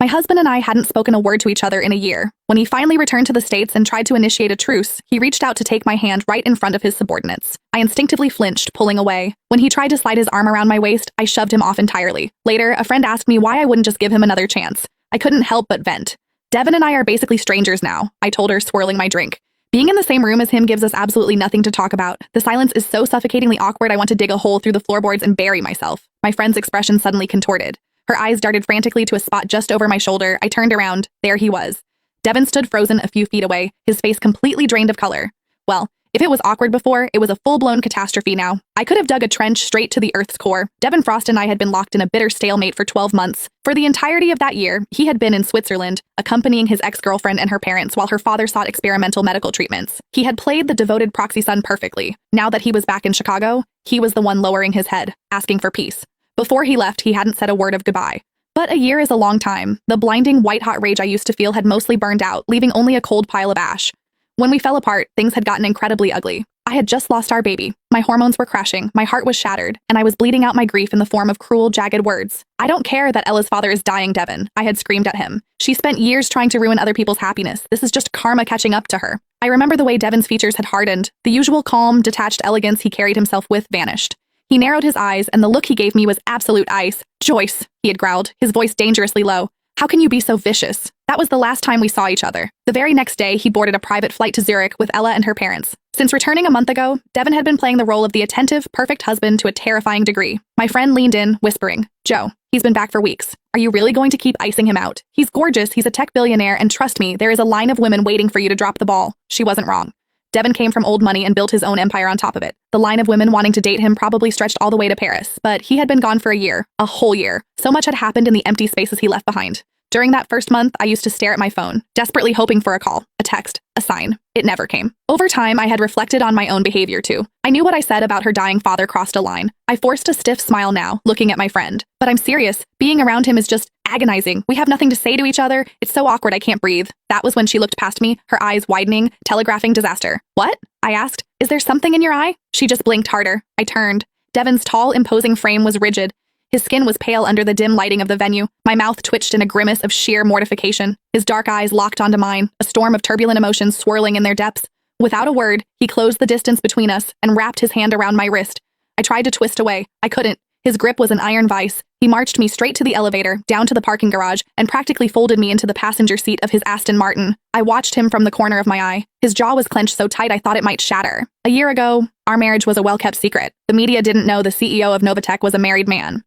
My husband and I hadn't spoken a word to each other in a year. When he finally returned to the States and tried to initiate a truce, he reached out to take my hand right in front of his subordinates. I instinctively flinched, pulling away. When he tried to slide his arm around my waist, I shoved him off entirely. Later, a friend asked me why I wouldn't just give him another chance. I couldn't help but vent. Devin and I are basically strangers now, I told her, swirling my drink. Being in the same room as him gives us absolutely nothing to talk about. The silence is so suffocatingly awkward I want to dig a hole through the floorboards and bury myself. My friend's expression suddenly contorted. Her eyes darted frantically to a spot just over my shoulder. I turned around. There he was. Devin stood frozen a few feet away, his face completely drained of color. Well, if it was awkward before, it was a full-blown catastrophe now. I could have dug a trench straight to the Earth's core. Devin Frost and I had been locked in a bitter stalemate for 12 months. For the entirety of that year, he had been in Switzerland, accompanying his ex-girlfriend and her parents while her father sought experimental medical treatments. He had played the devoted proxy son perfectly. Now that he was back in Chicago, he was the one lowering his head, asking for peace. Before he left, he hadn't said a word of goodbye. But a year is a long time. The blinding, white-hot rage I used to feel had mostly burned out, leaving only a cold pile of ash. When we fell apart, things had gotten incredibly ugly. I had just lost our baby. My hormones were crashing, my heart was shattered, and I was bleeding out my grief in the form of cruel, jagged words. "I don't care that Ella's father is dying, Devin," I had screamed at him. "She spent years trying to ruin other people's happiness. This is just karma catching up to her." I remember the way Devin's features had hardened. The usual calm, detached elegance he carried himself with vanished. He narrowed his eyes, and the look he gave me was absolute ice. "Joyce," he had growled, his voice dangerously low. "How can you be so vicious?" That was the last time we saw each other. The very next day, he boarded a private flight to Zurich with Ella and her parents. Since returning a month ago, Devin had been playing the role of the attentive, perfect husband to a terrifying degree. My friend leaned in, whispering, "Joe, he's been back for weeks. Are you really going to keep icing him out? He's gorgeous, he's a tech billionaire, and trust me, there is a line of women waiting for you to drop the ball." She wasn't wrong. Devin came from old money and built his own empire on top of it. The line of women wanting to date him probably stretched all the way to Paris, but he had been gone for a year, a whole year. So much had happened in the empty spaces he left behind. During that first month, I used to stare at my phone, desperately hoping for a call, a text, a sign. It never came. Over time, I had reflected on my own behavior too. I knew what I said about her dying father crossed a line. I forced a stiff smile now, looking at my friend. But I'm serious. Being around him is just agonizing. We have nothing to say to each other. It's so awkward I can't breathe. That was when she looked past me, her eyes widening, telegraphing disaster. "What?" I asked. "Is there something in your eye?" She just blinked harder. I turned. Devin's tall, imposing frame was rigid. His skin was pale under the dim lighting of the venue. My mouth twitched in a grimace of sheer mortification. His dark eyes locked onto mine, a storm of turbulent emotions swirling in their depths. Without a word, he closed the distance between us and wrapped his hand around my wrist. I tried to twist away. I couldn't. His grip was an iron vice. He marched me straight to the elevator, down to the parking garage, and practically folded me into the passenger seat of his Aston Martin. I watched him from the corner of my eye. His jaw was clenched so tight I thought it might shatter. A year ago, our marriage was a well-kept secret. The media didn't know the CEO of Novatech was a married man.